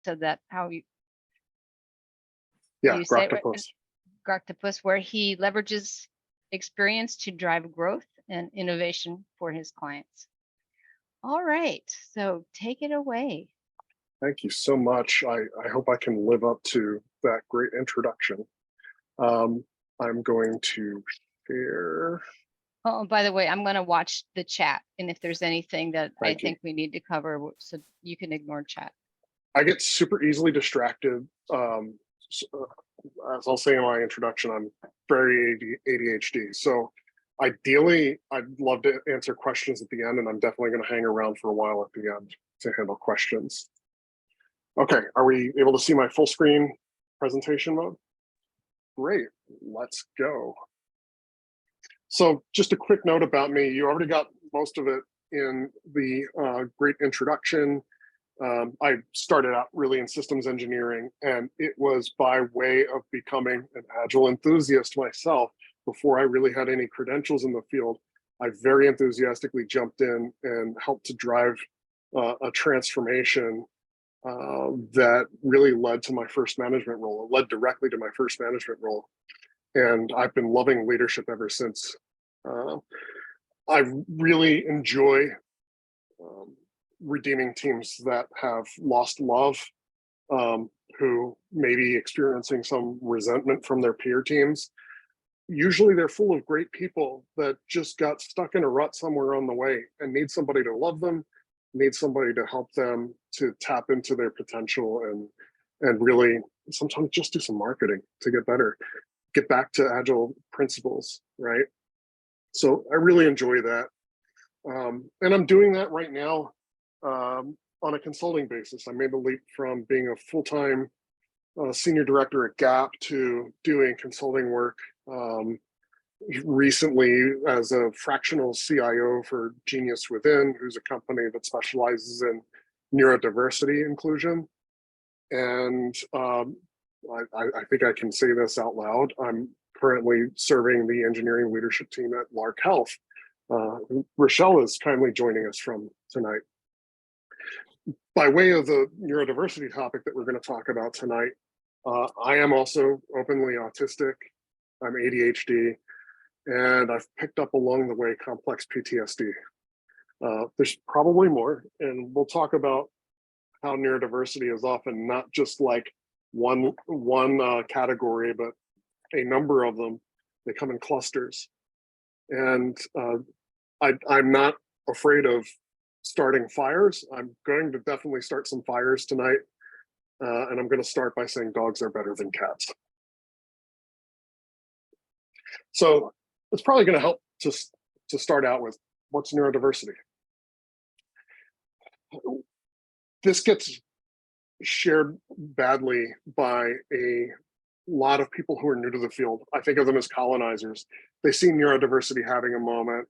so that how you Yeah, say it, Groctopus. Groctopus, where he leverages experience to drive growth and innovation for his clients. All right, so take it away. Thank you so much. I hope I can live up to that great introduction. I'm going to share. Oh, by the way, I'm going to watch the chat, and if there's anything that I Thank you. think we need to cover, so you can ignore chat. I get super easily distracted. As I'll say in my introduction, I'm very ADHD. So ideally, I'd love to answer questions at the end, and I'm definitely going to hang around for a while at the end to handle questions. Okay, are we able to see my full screen presentation mode? Great, let's go. So just a quick note about me. You already got most of it in the great introduction. I started out really in systems engineering, and it was by way of becoming an Agile enthusiast myself before I really had any credentials in the field. I very enthusiastically jumped in and helped to drive a transformation that really led to my first management role. It led directly to my first management role. And I've been loving leadership ever since. I really enjoy redeeming teams that have lost love, who may be experiencing some resentment from their peer teams. Usually they're full of great people that just got stuck in a rut somewhere on the way and need somebody to love them, need somebody to help them to tap into their potential and really sometimes just do some marketing to get better, get back to Agile principles, right? So I really enjoy that. And I'm doing that right now on a consulting basis. I made the leap from being a full-time senior director at Gap to doing consulting work recently as a fractional CIO for Genius Within, who's a company that specializes in neurodiversity inclusion. And I think I can say this out loud. I'm currently serving the engineering leadership team at Lark Health. Rochelle is kindly joining us from tonight. By way of the neurodiversity topic that we're going to talk about tonight, I am also openly autistic. I'm ADHD, and I've picked up along the way complex PTSD. There's probably more, and we'll talk about how neurodiversity is often not just like one category, but a number of them. They come in clusters. And I'm not afraid of starting fires. I'm going to definitely start some fires tonight. And I'm going to start by saying dogs are better than cats. So it's probably going to help to start out with what's neurodiversity. This gets shared badly by a lot of people who are new to the field. I think of them as colonizers. They see neurodiversity having a moment,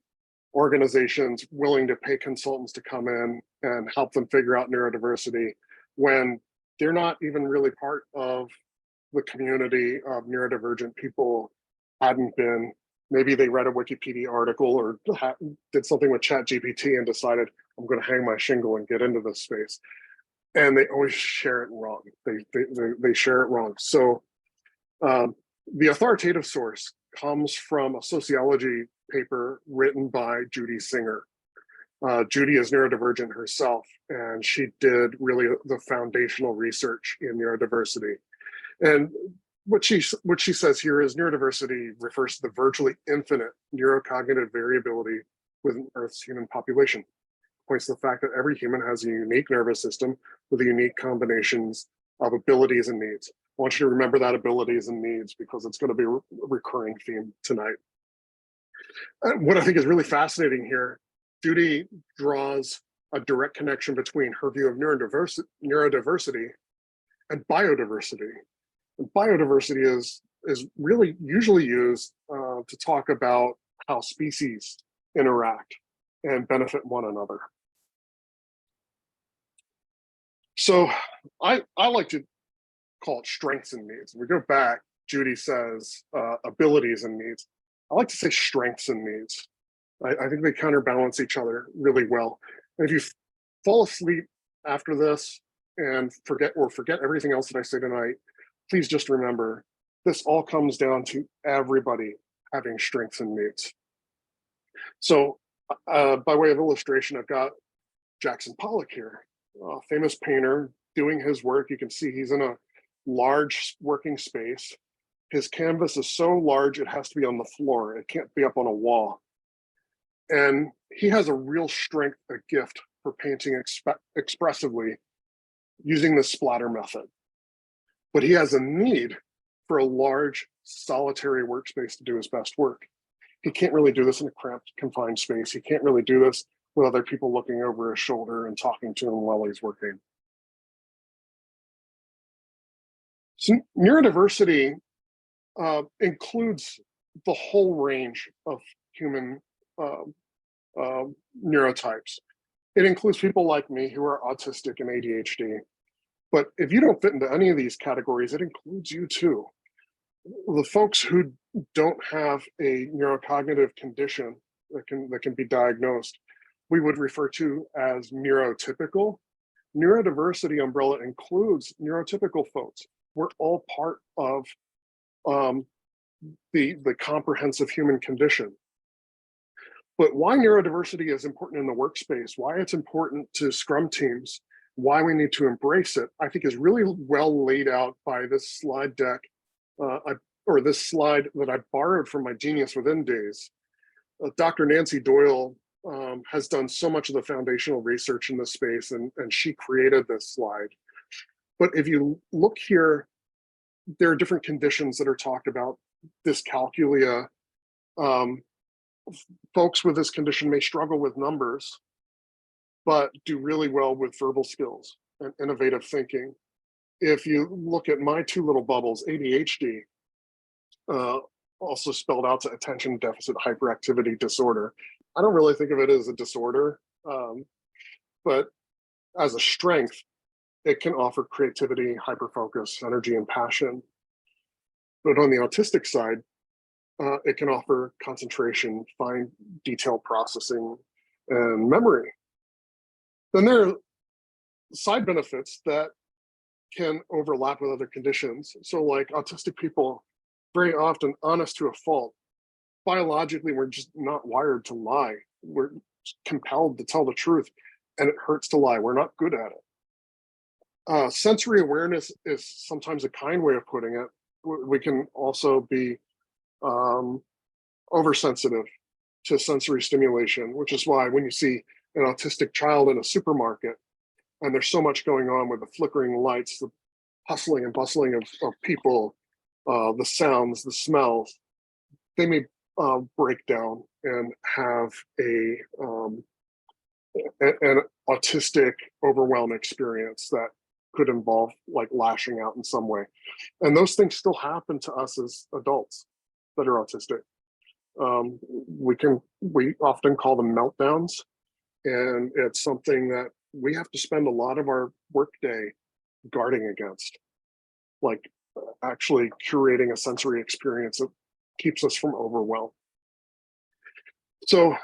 organizations willing to pay consultants to come in and help them figure out neurodiversity when they're not even really part of the community of neurodivergent people, hadn't been. Maybe they read a Wikipedia article or did something with ChatGPT and decided, I'm going to hang my shingle and get into this space. And they always share it wrong. They share it wrong. So the authoritative source comes from a sociology paper written by Judy Singer. Judy is neurodivergent herself, and she did really the foundational research in neurodiversity. And what she says here is neurodiversity refers to the virtually infinite neurocognitive variability within Earth's human population. Points to the fact that every human has a unique nervous system with unique combinations of abilities and needs. I want you to remember that abilities and needs because it's going to be a recurring theme tonight. What I think is really fascinating here, Judy draws a direct connection between her view of neurodiversity and biodiversity. And biodiversity is really usually used to talk about how species interact and benefit one another. So I like to call it strengths and needs. We go back, Judy says abilities and needs. I like to say strengths and needs. I think they counterbalance each other really well. And if you fall asleep after this and forget everything else that I say tonight, please just remember, this all comes down to everybody having strengths and needs. So by way of illustration, I've got Jackson Pollock here, a famous painter doing his work. You can see he's in a large working space. His canvas is so large, it has to be on the floor. It can't be up on a wall. And he has a real strength, a gift for painting expressively using the splatter method. But he has a need for a large, solitary workspace to do his best work. He can't really do this in a cramped, confined space. He can't really do this with other people looking over his shoulder and talking to him while he's working. So neurodiversity includes the whole range of human neurotypes. It includes people like me who are autistic and ADHD. But if you don't fit into any of these categories, it includes you too. The folks who don't have a neurocognitive condition that can be diagnosed, we would refer to as neurotypical. Neurodiversity umbrella includes neurotypical folks. We're all part of the comprehensive human condition. But why neurodiversity is important in the workspace, why it's important to Scrum teams, why we need to embrace it, I think is really well laid out by this slide deck, or this slide that I borrowed from my Genius Within days. Dr. Nancy Doyle has done so much of the foundational research in this space, and she created this slide. But if you look here, there are different conditions that are talked about. Dyscalculia, folks with this condition may struggle with numbers, but do really well with verbal skills and innovative thinking. If you look at my two little bubbles, ADHD, also spelled out to attention deficit hyperactivity disorder. I don't really think of it as a disorder, but as a strength, it can offer creativity, hyperfocus, energy, and passion. But on the autistic side, it can offer concentration, fine detail processing, and memory. Then there are side benefits that can overlap with other conditions. So like autistic people, very often honest to a fault. Biologically, we're just not wired to lie. We're compelled to tell the truth, and it hurts to lie. We're not good at it. Sensory awareness is sometimes a kind way of putting it. We can also be oversensitive to sensory stimulation, which is why when you see an autistic child in a supermarket and there's so much going on with the flickering lights, the hustling and bustling of people, the sounds, the smells, they may break down and have an autistic overwhelm experience that could involve like lashing out in some way. And those things still happen to us as adults that are autistic. We often call them meltdowns, and it's something that we have to spend a lot of our workday guarding against, like actually curating a sensory experience that keeps us from overwhelm. So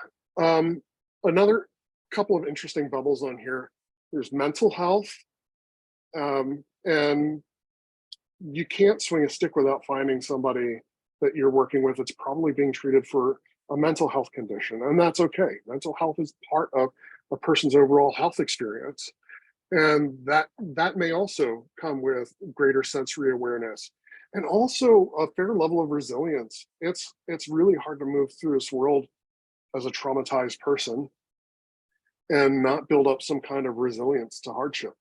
another couple of interesting bubbles on here. There's mental health, and you can't swing a stick without finding somebody that you're working with that's probably being treated for a mental health condition, and that's okay. Mental health is part of a person's overall health experience, and that may also come with greater sensory awareness and also a fair level of resilience. It's really hard to move through this world as a traumatized person and not build up some kind of resilience to hardship.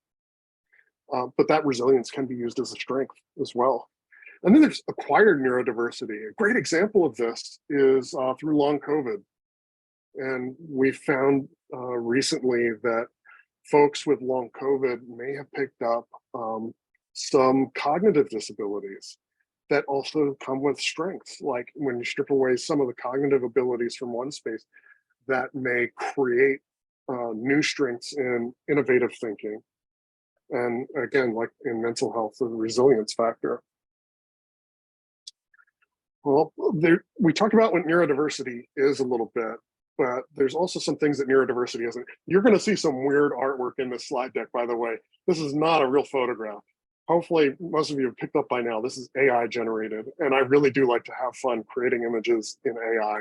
But that resilience can be used as a strength as well. And then there's acquired neurodiversity. A great example of this is through long COVID. And we found recently that folks with long COVID may have picked up some cognitive disabilities that also come with strengths. Like when you strip away some of the cognitive abilities from one space, that may create new strengths in innovative thinking. And again, like in mental health, the resilience factor. Well, we talked about what neurodiversity is a little bit. but there's also some things that neurodiversity isn't. You're going to see some weird artwork in this slide deck, by the way. This is not a real photograph. Hopefully, most of you have picked up by now, this is AI generated, and I really do like to have fun creating images in AI.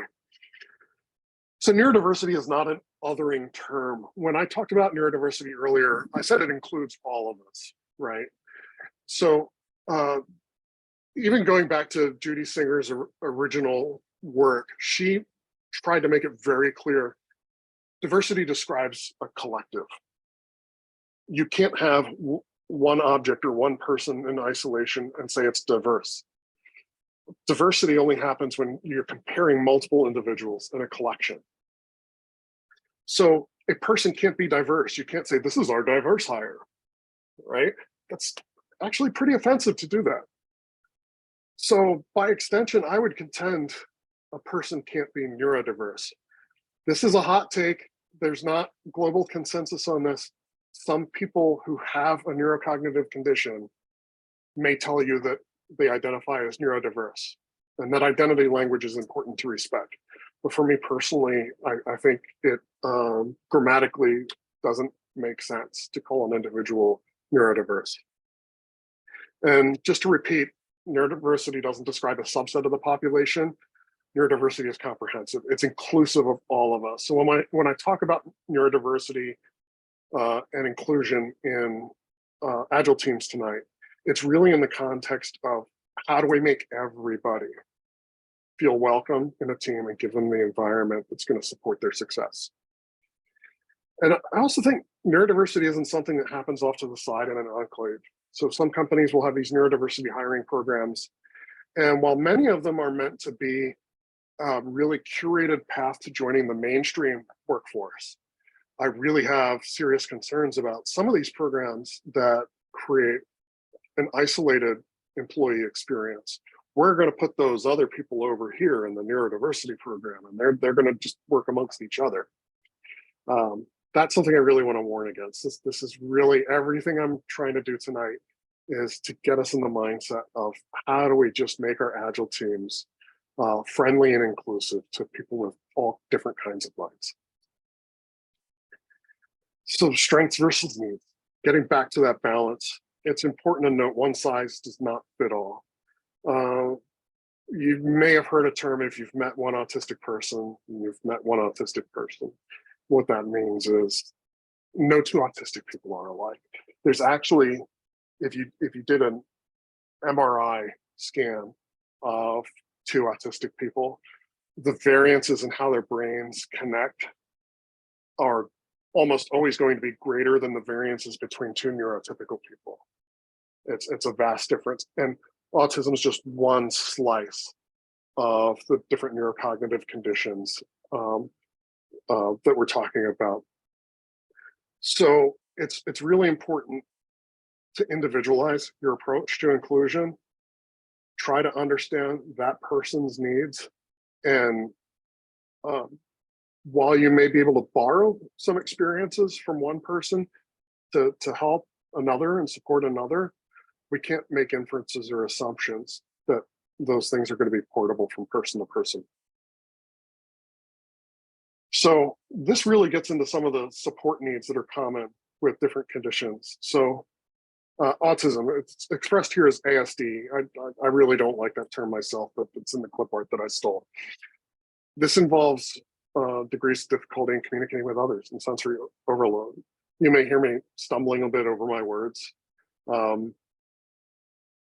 So neurodiversity is not an othering term. When I talked about neurodiversity earlier, I said it includes all of us, right? So even going back to Judy Singer's original work, she tried to make it very clear. Diversity describes a collective. You can't have one object or one person in isolation and say it's diverse. Diversity only happens when you're comparing multiple individuals in a collection. So a person can't be diverse. You can't say, this is our diverse hire, right? That's actually pretty offensive to do that. So by extension, I would contend a person can't be neurodiverse. This is a hot take. There's not global consensus on this. Some people who have a neurocognitive condition may tell you that they identify as neurodiverse, and that identity language is important to respect. But for me personally, I think it grammatically doesn't make sense to call an individual neurodiverse. And just to repeat, neurodiversity doesn't describe a subset of the population. Neurodiversity is comprehensive. It's inclusive of all of us. So when I talk about neurodiversity and inclusion in Agile teams tonight, it's really in the context of how do we make everybody feel welcome in a team and give them the environment that's going to support their success. And I also think neurodiversity isn't something that happens off to the side in an enclave. So some companies will have these neurodiversity hiring programs. And while many of them are meant to be a really curated path to joining the mainstream workforce, I really have serious concerns about some of these programs that create an isolated employee experience. We're going to put those other people over here in the neurodiversity program, and they're going to just work amongst each other. That's something I really want to warn against. This is really everything I'm trying to do tonight is to get us in the mindset of how do we just make our Agile teams friendly and inclusive to people with all different kinds of minds. So strengths versus needs, getting back to that balance. It's important to note one size does not fit all. You may have heard a term, if you've met one autistic person, you've met one autistic person. What that means is no two autistic people are alike. There's actually, if you did an MRI scan of two autistic people, the variances in how their brains connect are almost always going to be greater than the variances between two neurotypical people. It's a vast difference. And autism is just one slice of the different neurocognitive conditions that we're talking about. So it's really important to individualize your approach to inclusion, try to understand that person's needs, and while you may be able to borrow some experiences from one person to help another and support another, we can't make inferences or assumptions that those things are going to be portable from person to person. So this really gets into some of the support needs that are common with different conditions. So autism, it's expressed here as ASD. I really don't like that term myself, but it's in the clip art that I stole. This involves degrees of difficulty in communicating with others and sensory overload. You may hear me stumbling a bit over my words.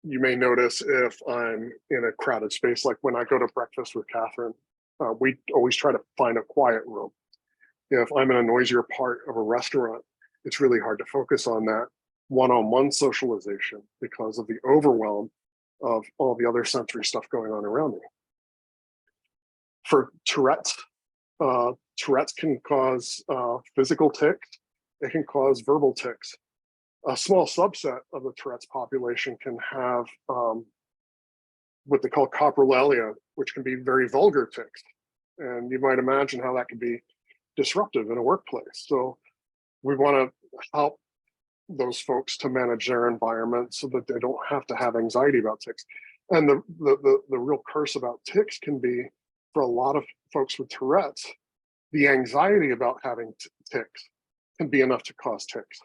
You may notice if I'm in a crowded space, like when I go to breakfast with Catherine, we always try to find a quiet room. If I'm in a noisier part of a restaurant, it's really hard to focus on that one-on-one socialization because of the overwhelm of all the other sensory stuff going on around me. For Tourette's, Tourette's can cause physical tics. It can cause verbal tics. A small subset of the Tourette's population can have what they call coprolalia, which can be very vulgar tics. And you might imagine how that can be disruptive in a workplace. So we want to help those folks to manage their environment so that they don't have to have anxiety about tics. And the real curse about tics can be, for a lot of folks with Tourette's, the anxiety about having tics can be enough to cause tics.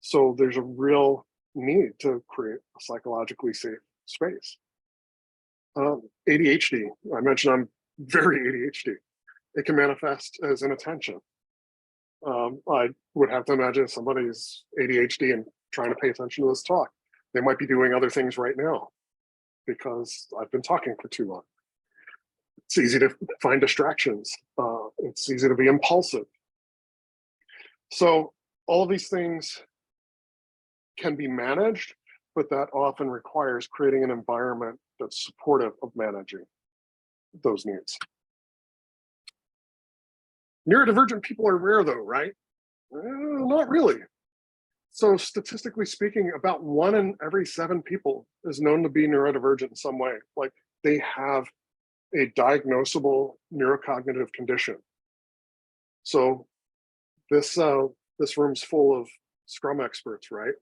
So there's a real need to create a psychologically safe space. ADHD, I mentioned I'm very ADHD. It can manifest as inattention. I would have to imagine if somebody's ADHD and trying to pay attention to this talk, they might be doing other things right now because I've been talking for too long. It's easy to find distractions. It's easy to be impulsive. So all of these things can be managed, but that often requires creating an environment that's supportive of managing those needs. Neurodivergent people are rare though, right? Not really. So statistically speaking, about 1 in every 7 people is known to be neurodivergent in some way. Like they have a diagnosable neurocognitive condition. So this room's full of Scrum experts, right?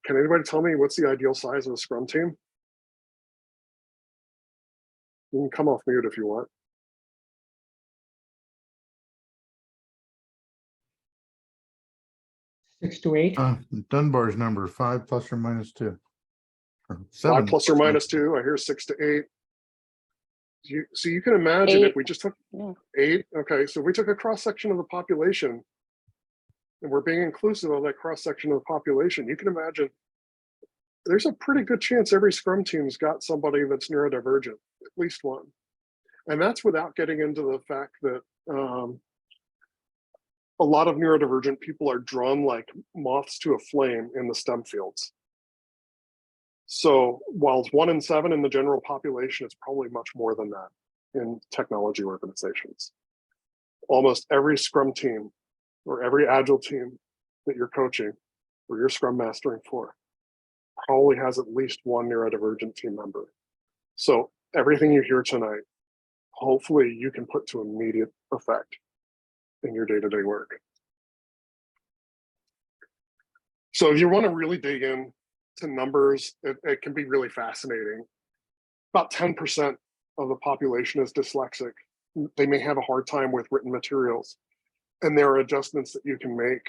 Can anybody tell me what's the ideal size of a Scrum team? You can come off mute if you want. 6 to 8. Dunbar's number 5 plus or minus 2. Or 5 plus or minus 2. I hear 6 to 8. So you can imagine 8. if we just took 8. Okay, so if we took a cross section of the population, and we're being inclusive of that cross section of the population, you can imagine there's a pretty good chance every Scrum team's got somebody that's neurodivergent, at least one. And that's without getting into the fact that a lot of neurodivergent people are drawn like moths to a flame in the STEM fields. So while it's 1 in 7 in the general population, it's probably much more than that in technology organizations. Almost every Scrum team or every Agile team that you're coaching or you're Scrum mastering for probably has at least one neurodivergent team member. So everything you hear tonight, hopefully you can put to immediate effect in your day-to-day work. So if you want to really dig in to numbers, it can be really fascinating. About 10% of the population is dyslexic. They may have a hard time with written materials. And there are adjustments that you can make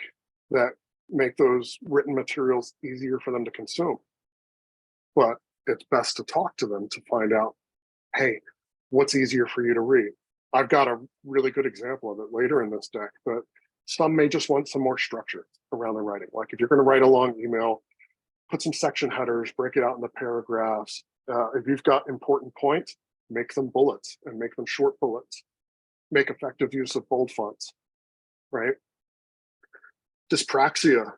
that make those written materials easier for them to consume. But it's best to talk to them to find out, hey, what's easier for you to read? I've got a really good example of it later in this deck, but some may just want some more structure around the writing. Like if you're going to write a long email, put some section headers, break it out into paragraphs. If you've got important points, make them bullets and make them short bullets. Make effective use of bold fonts, right? Dyspraxia,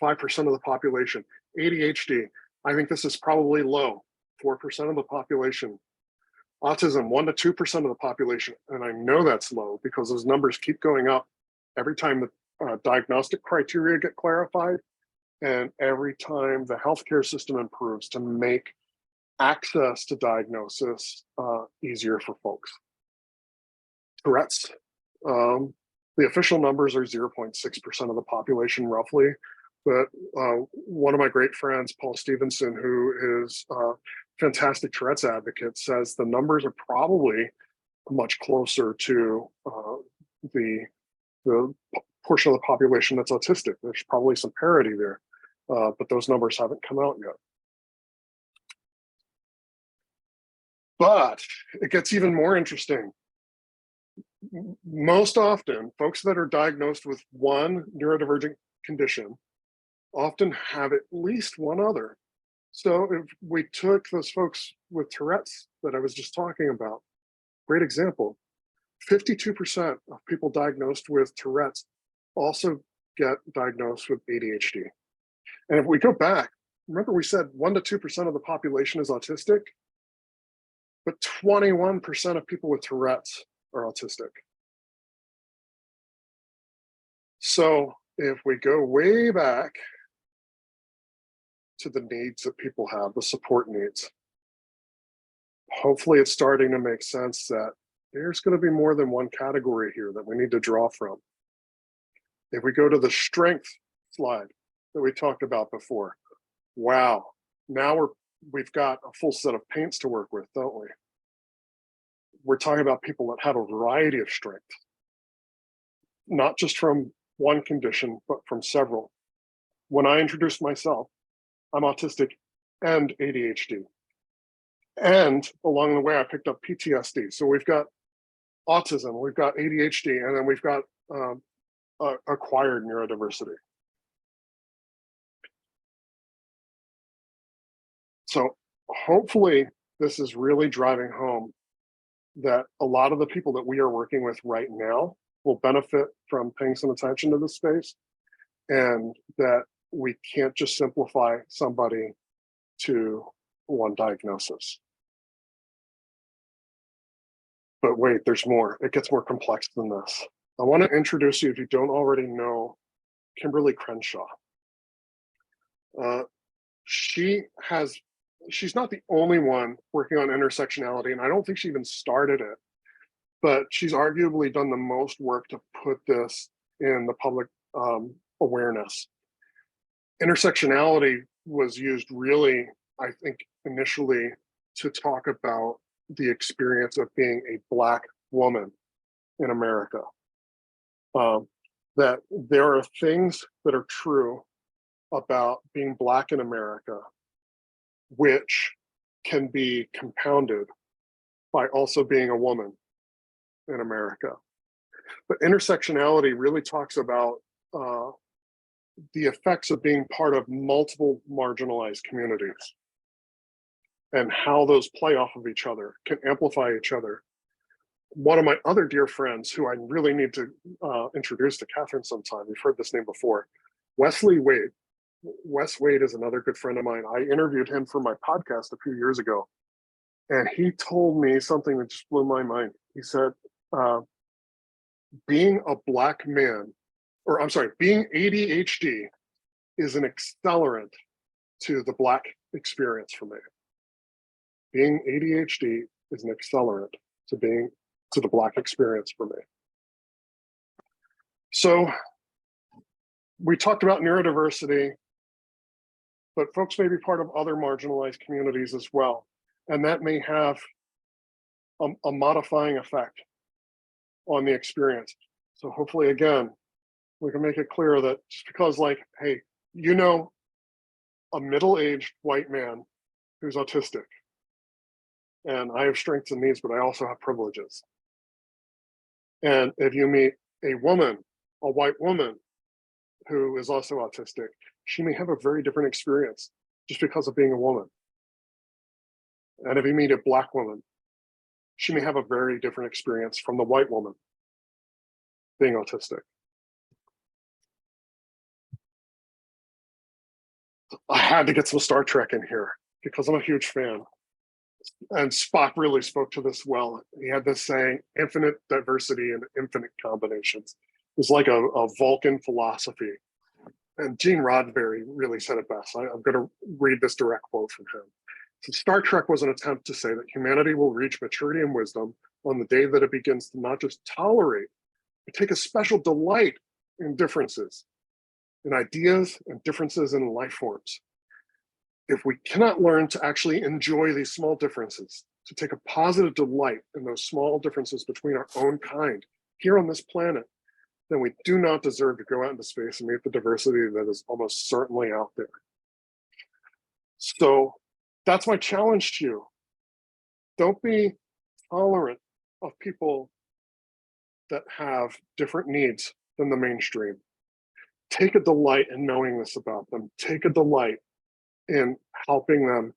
5% of the population. ADHD, I think this is probably low, 4% of the population. Autism, 1 to 2% of the population. And I know that's low because those numbers keep going up every time the diagnostic criteria get clarified and every time the healthcare system improves to make access to diagnosis easier for folks. Tourette's, the official numbers are 0.6% of the population roughly, but one of my great friends, Paul Stevenson, who is a fantastic Tourette's advocate, says the numbers are probably much closer to the portion of the population that's autistic. There's probably some parity there, but those numbers haven't come out yet. But it gets even more interesting. Most often, folks that are diagnosed with one neurodivergent condition often have at least one other. So if we took those folks with Tourette's that I was just talking about, great example, 52% of people diagnosed with Tourette's also get diagnosed with ADHD. And if we go back, remember we said 1 to 2% of the population is autistic, but 21% of people with Tourette's are autistic. So if we go way back to the needs that people have, the support needs, hopefully it's starting to make sense that there's going to be more than one category here that we need to draw from. If we go to the strength slide that we talked about before, wow, now we've got a full set of paints to work with, don't we? we're talking about people that have a variety of strengths, not just from one condition, but from several. When I introduced myself, I'm autistic and ADHD. And along the way, I picked up PTSD. So we've got autism, we've got ADHD, and then we've got acquired neurodiversity. So hopefully this is really driving home that a lot of the people that we are working with right now will benefit from paying some attention to this space, and that we can't just simplify somebody to one diagnosis. But wait, there's more. It gets more complex than this. I want to introduce you, if you don't already know, Kimberly Crenshaw. She's not the only one working on intersectionality, and I don't think she even started it, but she's arguably done the most work to put this in the public awareness. Intersectionality was used really, I think, initially to talk about the experience of being a Black woman in America. That there are things that are true about being Black in America, which can be compounded by also being a woman in America. But intersectionality really talks about the effects of being part of multiple marginalized communities and how those play off of each other, can amplify each other. One of my other dear friends, who I really need to introduce to Catherine sometime, you've heard this name before, Wesley Wade. Wes Wade is another good friend of mine. I interviewed him for my podcast a few years ago, and he told me something that just blew my mind. He said, being a Black man, or I'm sorry, being ADHD is an accelerant to the Black experience for me. Being ADHD is an accelerant to the Black experience for me. So we talked about neurodiversity, but folks may be part of other marginalized communities as well. And that may have a modifying effect on the experience. So hopefully, again, we can make it clear that just because, like, hey, you know, a middle-aged white man who's autistic, and I have strengths and needs, but I also have privileges. And if you meet a woman, a white woman who is also autistic, she may have a very different experience just because of being a woman. And if you meet a Black woman, she may have a very different experience from the white woman being autistic. I had to get some Star Trek in here because I'm a huge fan. And Spock really spoke to this well. He had this saying, infinite diversity and infinite combinations. It was like a Vulcan philosophy. And Gene Roddenberry really said it best. I'm going to read this direct quote from him. So Star Trek was an attempt to say that humanity will reach maturity and wisdom on the day that it begins to not just tolerate, but take a special delight in differences, in ideas and differences in life forms. If we cannot learn to actually enjoy these small differences, to take a positive delight in those small differences between our own kind here on this planet, then we do not deserve to go out into space and meet the diversity that is almost certainly out there. So that's my challenge to you. Don't be tolerant of people that have different needs than the mainstream. Take a delight in knowing this about them. Take a delight in helping them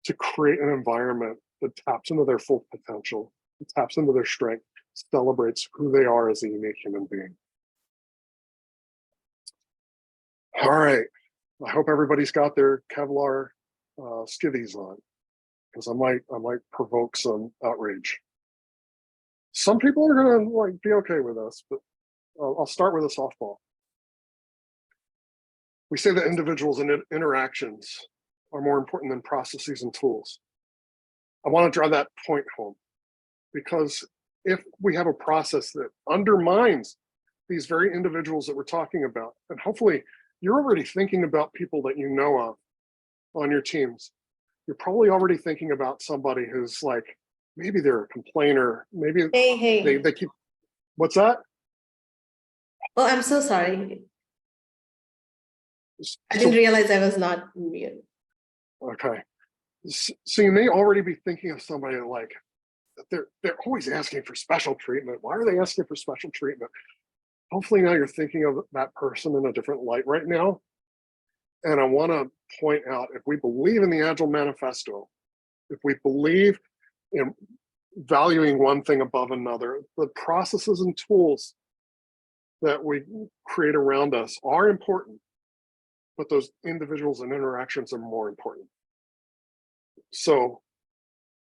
to create an environment that taps into their full potential, that taps into their strength, celebrates who they are as a unique human being. All right, I hope everybody's got their Kevlar skivvies on, because I might provoke some outrage. Some people are gonna be okay with us, but I'll start with a softball. We say that individuals and interactions are more important than processes and tools. I want to draw that point home, because if we have a process that undermines these very individuals that we're talking about, and hopefully you're already thinking about people that you know of on your teams. You're probably already thinking about somebody who's like maybe they're a complainer, maybe Hey. they keep, what's that? Oh, I'm so sorry. I So- didn't realize I was not mute. Okay. So you may already be thinking of somebody like, they're always asking for special treatment. Why are they asking for special treatment? Hopefully now you're thinking of that person in a different light right now. And I want to point out, if we believe in the Agile Manifesto, if we believe in valuing one thing above another, the processes and tools that we create around us are important, but those individuals and interactions are more important. So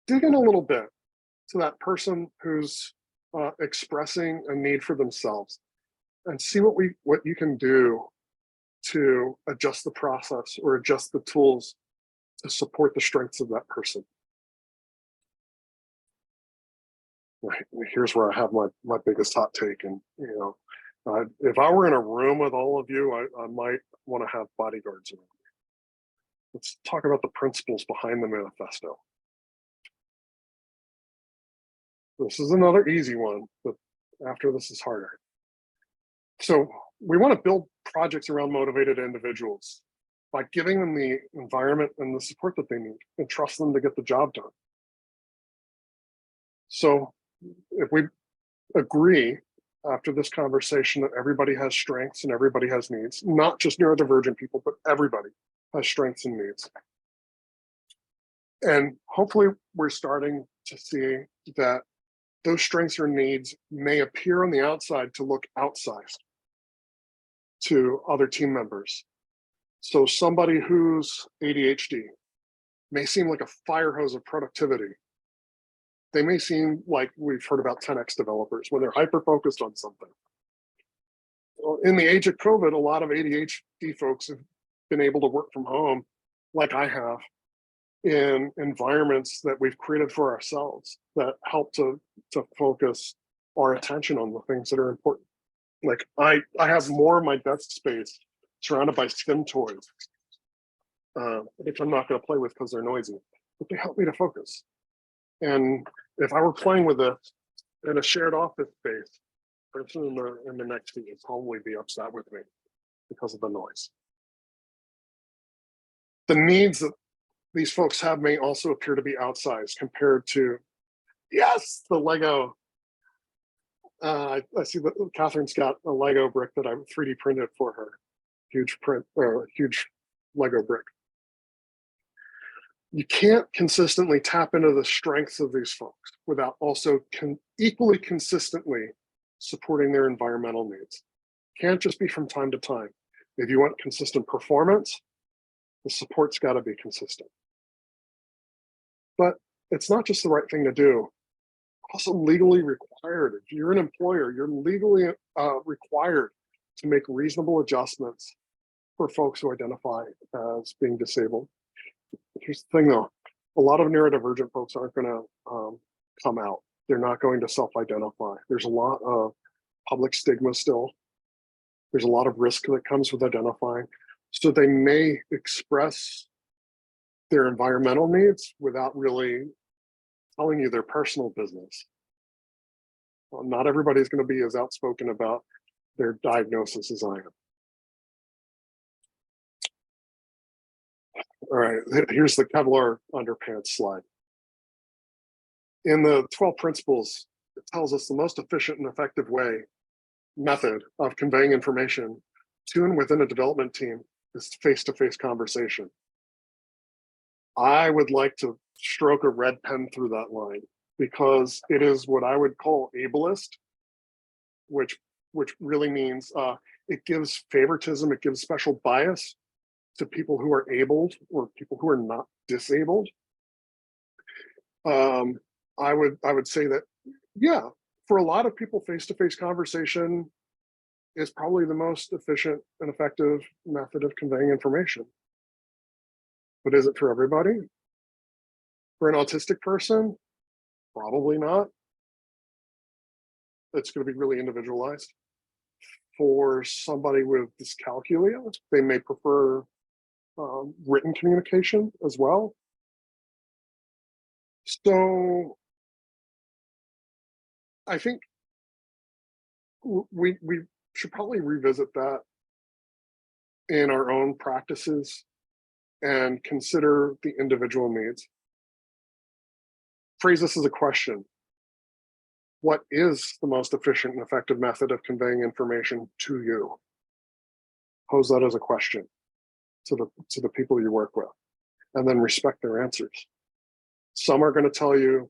dig in a little bit to that person who's expressing a need for themselves, and see what you can do to adjust the process or adjust the tools to support the strengths of that person. Right, here's where I have my biggest hot take. And if I were in a room with all of you, I might want to have bodyguards around me. Let's talk about the principles behind the manifesto. This is another easy one, but after this is harder. So we want to build projects around motivated individuals by giving them the environment and the support that they need and trust them to get the job done. So if we agree after this conversation that everybody has strengths and everybody has needs, not just neurodivergent people, but everybody has strengths and needs. And hopefully we're starting to see that those strengths or needs may appear on the outside to look outsized to other team members. So somebody who's ADHD may seem like a fire hose of productivity. They may seem like we've heard about 10x developers when they're hyper-focused on something. Well, in the age of COVID, a lot of ADHD folks have been able to work from home, like I have, in environments that we've created for ourselves that help to focus our attention on the things that are important. Like I have more of my desk space surrounded by STEM toys, which I'm not going to play with because they're noisy, but they help me to focus. And if I were playing with this in a shared office space, the person in the next seat would probably be upset with me because of the noise. The needs that these folks have may also appear to be outsized compared to, yes, the Lego. I see that Catherine's got a Lego brick that I 3D printed for her. Huge print, or huge Lego brick. You can't consistently tap into the strengths of these folks without also equally consistently supporting their environmental needs. Can't just be from time to time. If you want consistent performance, the support's got to be consistent. But it's not just the right thing to do. Also legally required. If you're an employer, you're legally required to make reasonable adjustments for folks who identify as being disabled. Here's the thing though, a lot of neurodivergent folks aren't going to come out. They're not going to self-identify. There's a lot of public stigma still. There's a lot of risk that comes with identifying. So they may express their environmental needs without really telling you their personal business. Well, not everybody's going to be as outspoken about their diagnosis as I am. All right, here's the Kevlar underpants slide. In the 12 principles, it tells us the most efficient and effective method of conveying information to and within a development team is face-to-face conversation. I would like to stroke a red pen through that line because it is what I would call ableist, which really means it gives favoritism, it gives special bias to people who are abled or people who are not disabled. I would say that, yeah, for a lot of people, face-to-face conversation is probably the most efficient and effective method of conveying information. But is it for everybody? For an autistic person, probably not. It's going to be really individualized. For somebody with dyscalculia, they may prefer written communication as well. So I think we should probably revisit that in our own practices and consider the individual needs. Phrase this as a question. What is the most efficient and effective method of conveying information to you? Pose that as a question to the people you work with, and then respect their answers. Some are going to tell you,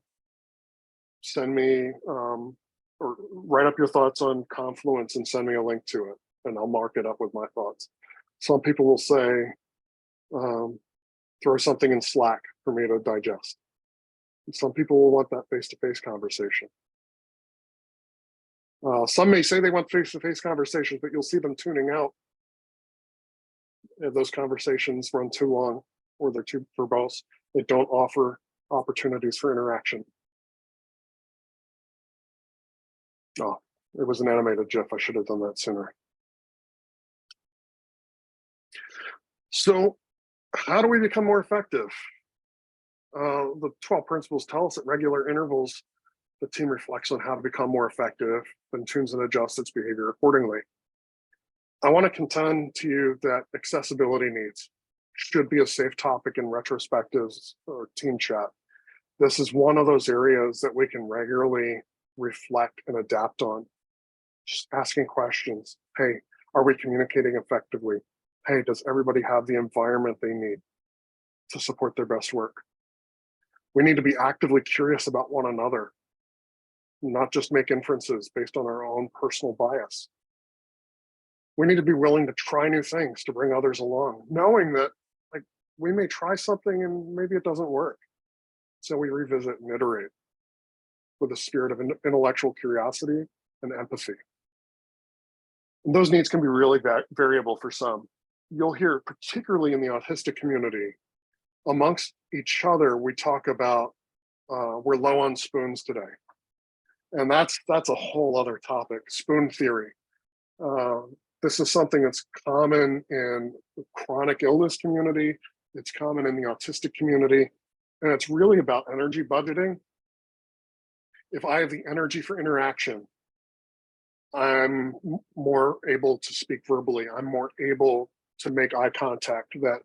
send me or write up your thoughts on Confluence and send me a link to it, and I'll mark it up with my thoughts. Some people will say, throw something in Slack for me to digest. And some people will want that face-to-face conversation. Some may say they want face-to-face conversations, but you'll see them tuning out if those conversations run too long or they're too verbose. They don't offer opportunities for interaction. Oh, it was an animated GIF. I should have done that sooner. So how do we become more effective? The 12 principles tell us at regular intervals, the team reflects on how to become more effective and tunes and adjusts its behavior accordingly. I want to contend to you that accessibility needs should be a safe topic in retrospectives or team chat. This is one of those areas that we can regularly reflect and adapt on. Just asking questions. Hey, are we communicating effectively? Hey, does everybody have the environment they need to support their best work? We need to be actively curious about one another, not just make inferences based on our own personal bias. We need to be willing to try new things to bring others along, knowing that like we may try something and maybe it doesn't work. So we revisit and iterate with a spirit of intellectual curiosity and empathy. And those needs can be really variable for some. You'll hear, particularly in the autistic community, amongst each other, we talk about we're low on spoons today. And that's a whole other topic, spoon theory. This is something that's common in the chronic illness community. It's common in the autistic community. And it's really about energy budgeting. If I have the energy for interaction, I'm more able to speak verbally. I'm more able to make eye contact. That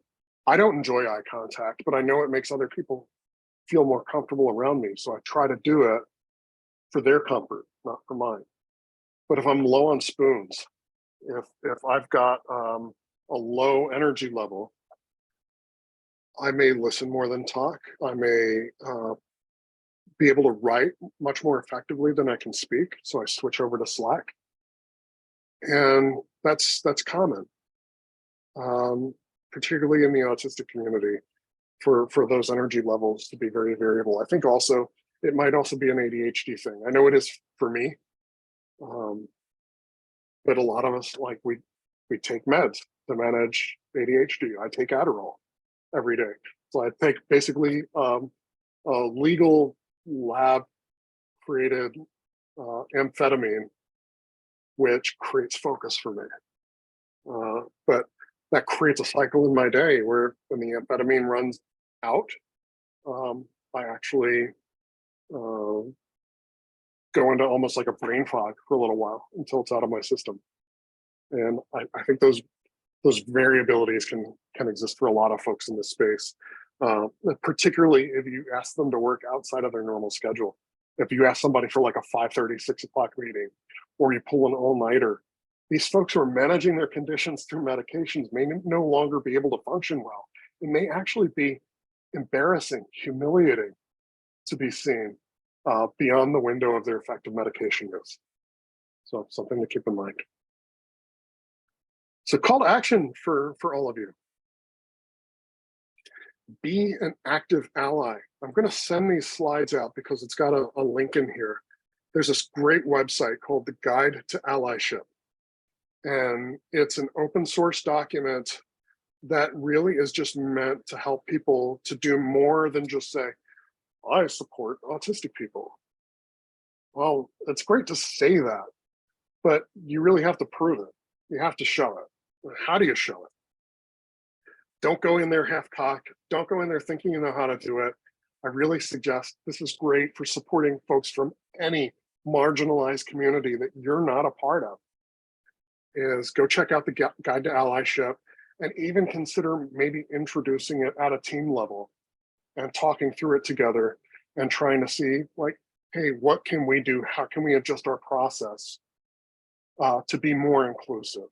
I don't enjoy eye contact, but I know it makes other people feel more comfortable around me. So I try to do it for their comfort, not for mine. But if I'm low on spoons, if I've got a low energy level, I may listen more than talk. I may be able to write much more effectively than I can speak. So I switch over to Slack. And that's common, particularly in the autistic community, for those energy levels to be very variable. I think also it might also be an ADHD thing. I know it is for me, but a lot of us, like we take meds to manage ADHD. I take Adderall every day. So I take basically a legal lab created amphetamine, which creates focus for me. But that creates a cycle in my day where when the amphetamine runs out, I actually go into almost like a brain fog for a little while until it's out of my system. And I think those variabilities can exist for a lot of folks in this space, particularly if you ask them to work outside of their normal schedule. If you ask somebody for like a 5:30, 6 o'clock meeting, or you pull an all-nighter, these folks who are managing their conditions through medications may no longer be able to function well. It may actually be embarrassing, humiliating to be seen beyond the window of their effective medication use. So something to keep in mind. So call to action for all of you. Be an active ally. I'm going to send these slides out because it's got a link in here. There's this great website called the Guide to Allyship. And it's an open source document that really is just meant to help people to do more than just say, I support autistic people. Well, it's great to say that, but you really have to prove it. You have to show it. How do you show it? Don't go in there half-cocked. Don't go in there thinking you know how to do it. I really suggest this is great for supporting folks from any marginalized community that you're not a part of, is go check out the Guide to Allyship and even consider maybe introducing it at a team level and talking through it together and trying to see, like, hey, what can we do? How can we adjust our process to be more inclusive?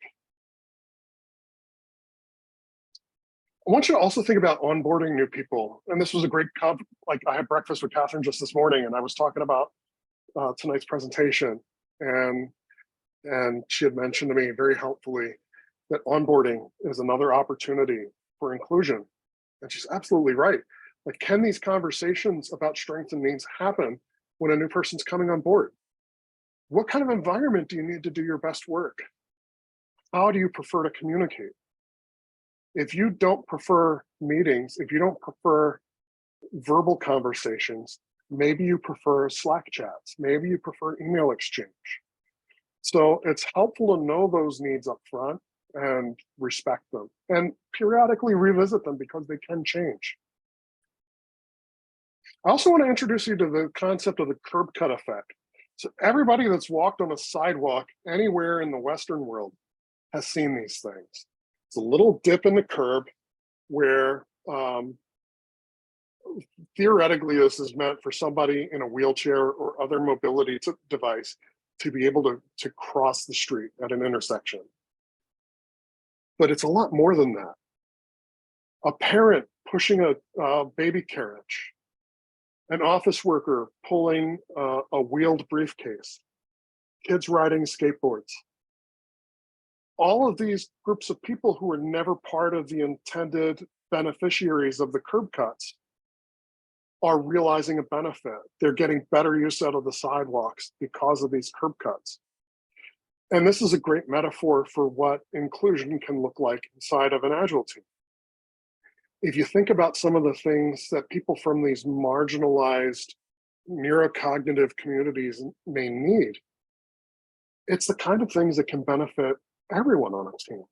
I want you to also think about onboarding new people. And this was a great, like I had breakfast with Catherine just this morning and I was talking about tonight's presentation, and she had mentioned to me very helpfully that onboarding is another opportunity for inclusion. And she's absolutely right. Like, can these conversations about strengths and needs happen when a new person's coming on board? What kind of environment do you need to do your best work? How do you prefer to communicate? If you don't prefer meetings, if you don't prefer verbal conversations, maybe you prefer Slack chats, maybe you prefer email exchange. So it's helpful to know those needs up front and respect them and periodically revisit them because they can change. I also want to introduce you to the concept of the curb cut effect. So everybody that's walked on a sidewalk anywhere in the Western world has seen these things. It's a little dip in the curb where theoretically this is meant for somebody in a wheelchair or other mobility device to be able to cross the street at an intersection. But it's a lot more than that. A parent pushing a baby carriage, an office worker pulling a wheeled briefcase, kids riding skateboards. All of these groups of people who were never part of the intended beneficiaries of the curb cuts are realizing a benefit. They're getting better use out of the sidewalks because of these curb cuts. And this is a great metaphor for what inclusion can look like inside of an Agile team. If you think about some of the things that people from these marginalized neurocognitive communities may need, it's the kind of things that can benefit everyone on a team.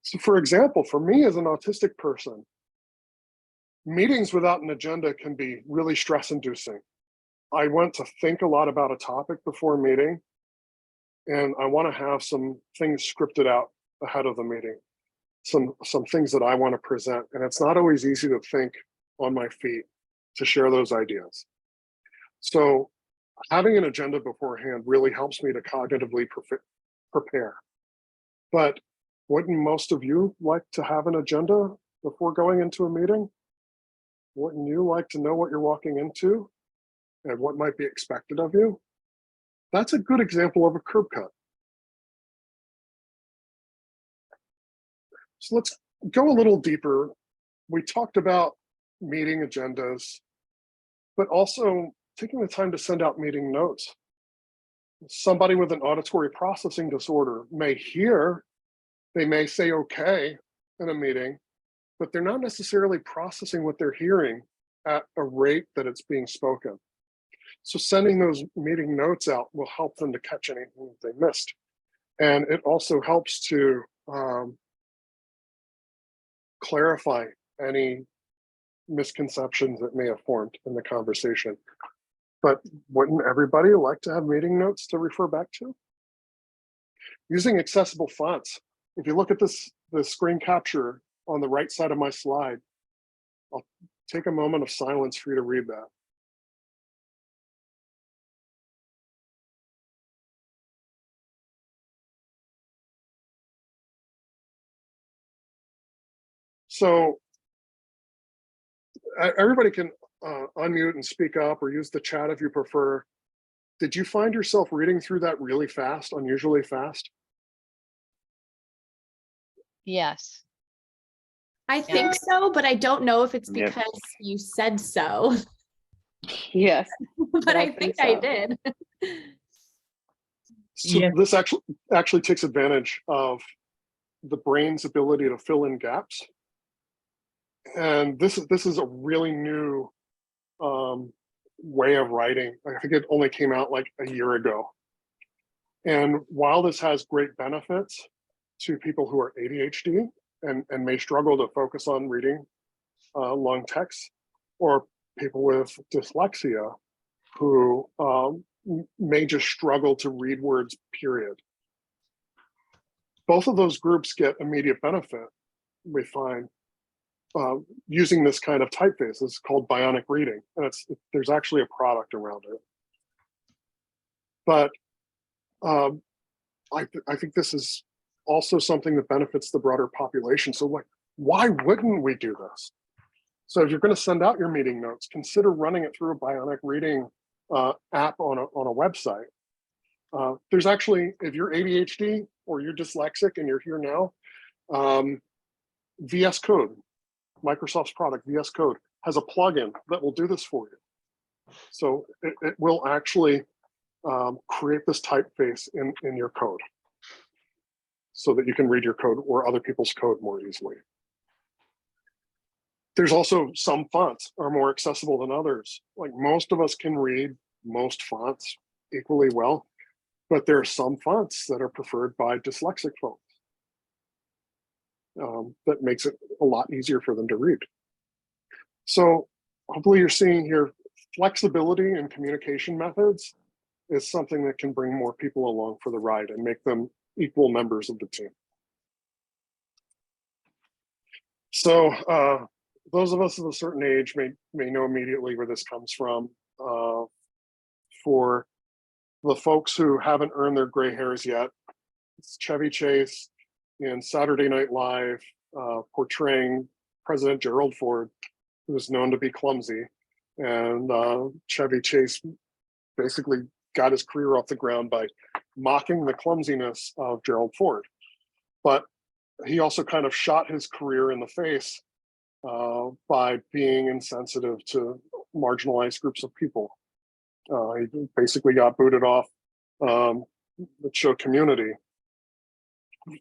So for example, for me as an autistic person, meetings without an agenda can be really stress-inducing. I want to think a lot about a topic before a meeting, and I want to have some things scripted out ahead of the meeting, some things that I want to present, and it's not always easy to think on my feet to share those ideas. So having an agenda beforehand really helps me to cognitively prepare. But wouldn't most of you like to have an agenda before going into a meeting? Wouldn't you like to know what you're walking into and what might be expected of you? That's a good example of a curb cut. So let's go a little deeper. We talked about meeting agendas, but also taking the time to send out meeting notes. Somebody with an auditory processing disorder may hear, they may say okay in a meeting, but they're not necessarily processing what they're hearing at a rate that it's being spoken. So sending those meeting notes out will help them to catch anything they missed. And it also helps to clarify any misconceptions that may have formed in the conversation. But wouldn't everybody like to have meeting notes to refer back to? Using accessible fonts. If you look at the screen capture on the right side of my slide, I'll take a moment of silence for you to read that. So everybody can unmute and speak up or use the chat if you prefer. Did you find yourself reading through that really fast, unusually fast? Yes. I think so, but I don't know if it's because you said so. Yes. But I think I did. So this actually takes advantage of the brain's ability to fill in gaps. And this is a really new way of writing. I think it only came out like a year ago. And while this has great benefits to people who are ADHD and may struggle to focus on reading long text, or people with dyslexia who may just struggle to read words, period. Both of those groups get immediate benefit, we find, using this kind of typeface. It's called bionic reading, and there's actually a product around it. But I think this is also something that benefits the broader population. So like, why wouldn't we do this? So if you're going to send out your meeting notes, consider running it through a bionic reading app on a website. There's actually, if you're ADHD or you're dyslexic and you're here now, VS Code, Microsoft's product, VS Code, has a plugin that will do this for you. So it will actually create this typeface in your code so that you can read your code or other people's code more easily. There's also some fonts are more accessible than others. Like most of us can read most fonts equally well, but there are some fonts that are preferred by dyslexic folks. That makes it a lot easier for them to read. So hopefully you're seeing here flexibility in communication methods is something that can bring more people along for the ride and make them equal members of the team. So those of us of a certain age may know immediately where this comes from. For the folks who haven't earned their gray hairs yet, it's Chevy Chase in Saturday Night Live portraying President Gerald Ford, who is known to be clumsy. And Chevy Chase basically got his career off the ground by mocking the clumsiness of Gerald Ford. But he also kind of shot his career in the face by being insensitive to marginalized groups of people. He basically got booted off the show Community.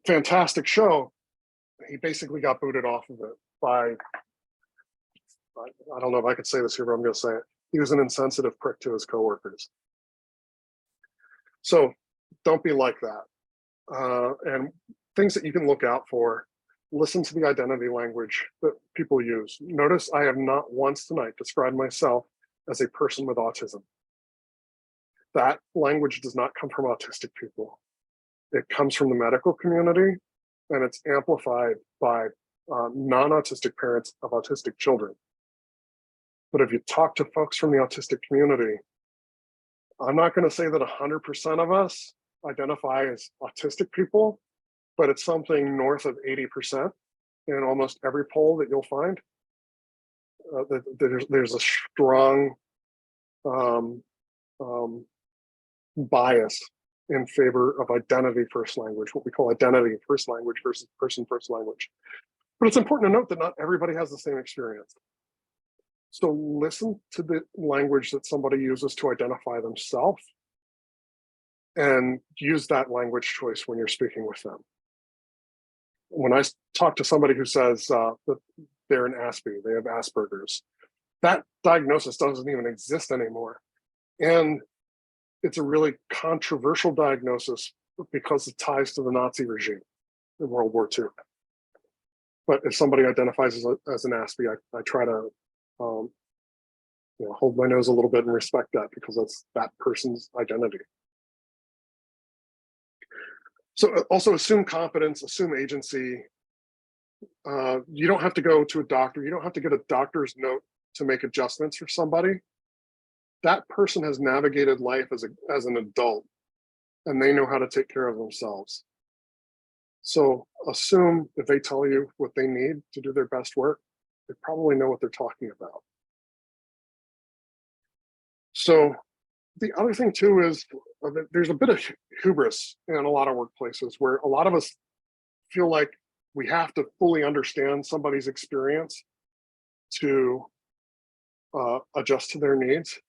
Fantastic show. He basically got booted off of it by, I don't know if I could say this here, but I'm going to say it. He was an insensitive prick to his coworkers. So don't be like that. And things that you can look out for, listen to the identity language that people use. Notice I have not once tonight described myself as a person with autism. That language does not come from autistic people. It comes from the medical community, and it's amplified by non-autistic parents of autistic children. But if you talk to folks from the autistic community, I'm not going to say that 100% of us identify as autistic people, but it's something north of 80% in almost every poll that you'll find. There's a strong bias in favor of identity first language, what we call identity first language versus person first language. But it's important to note that not everybody has the same experience. So listen to the language that somebody uses to identify themselves and use that language choice when you're speaking with them. When I talk to somebody who says that they're an Aspie, they have Asperger's, that diagnosis doesn't even exist anymore. And it's a really controversial diagnosis because it ties to the Nazi regime in World War II. But if somebody identifies as an Aspie, I try to hold my nose a little bit and respect that because that's that person's identity. So also assume competence, assume agency. You don't have to go to a doctor. You don't have to get a doctor's note to make adjustments for somebody. That person has navigated life as an adult, and they know how to take care of themselves. So assume if they tell you what they need to do their best work, they probably know what they're talking about. So the other thing too is there's a bit of hubris in a lot of workplaces where a lot of us feel like we have to fully understand somebody's experience to adjust to their needs.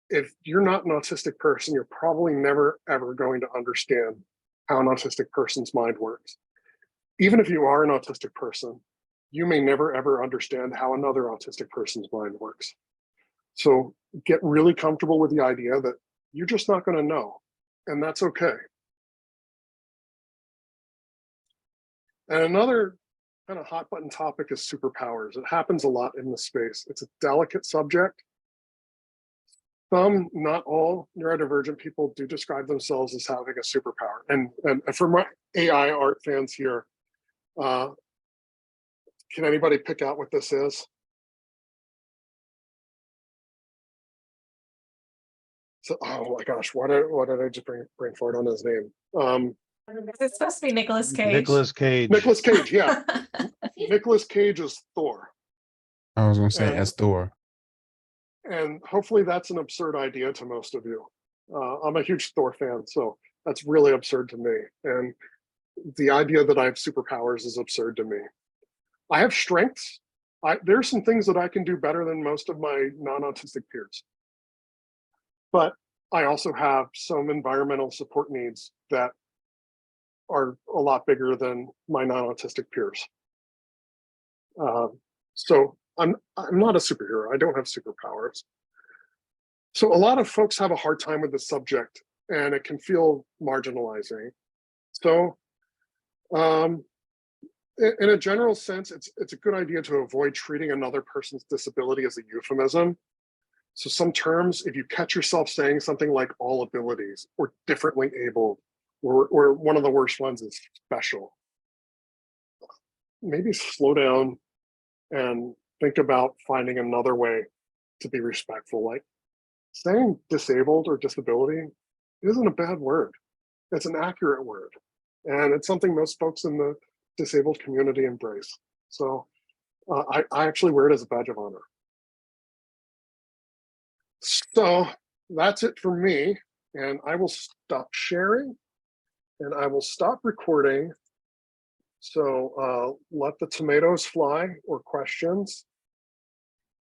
If you're not an autistic person, you're probably never, ever going to understand how an autistic person's mind works. Even if you are an autistic person, you may never, ever understand how another autistic person's mind works. So get really comfortable with the idea that you're just not going to know, and that's okay. And another kind of hot button topic is superpowers. It happens a lot in this space. It's a delicate subject. some, not all, neurodivergent people do describe themselves as having a superpower. And for my AI art fans here, can anybody pick out what this is? So, oh my gosh, what did I just bring forward on his name? Is it supposed to be Nicolas Cage? Nicolas Cage. Nicolas Cage, yeah. Nicolas Cage is Thor. I was gonna say And- as Thor. And hopefully that's an absurd idea to most of you. I'm a huge Thor fan, so that's really absurd to me. And the idea that I have superpowers is absurd to me. I have strengths. There's some things that I can do better than most of my non-autistic peers. But I also have some environmental support needs that are a lot bigger than my non-autistic peers. So I'm not a superhero. I don't have superpowers. So a lot of folks have a hard time with the subject, and it can feel marginalizing. So in a general sense, it's a good idea to avoid treating another person's disability as a euphemism. So some terms, if you catch yourself saying something like all abilities or differently abled, or one of the worst ones is special, maybe slow down and think about finding another way to be respectful. Like saying disabled or disability isn't a bad word. It's an accurate word. And it's something most folks in the disabled community embrace. So I actually wear it as a badge of honor. So that's it for me. And I will stop sharing and I will stop recording. So let the tomatoes fly or questions.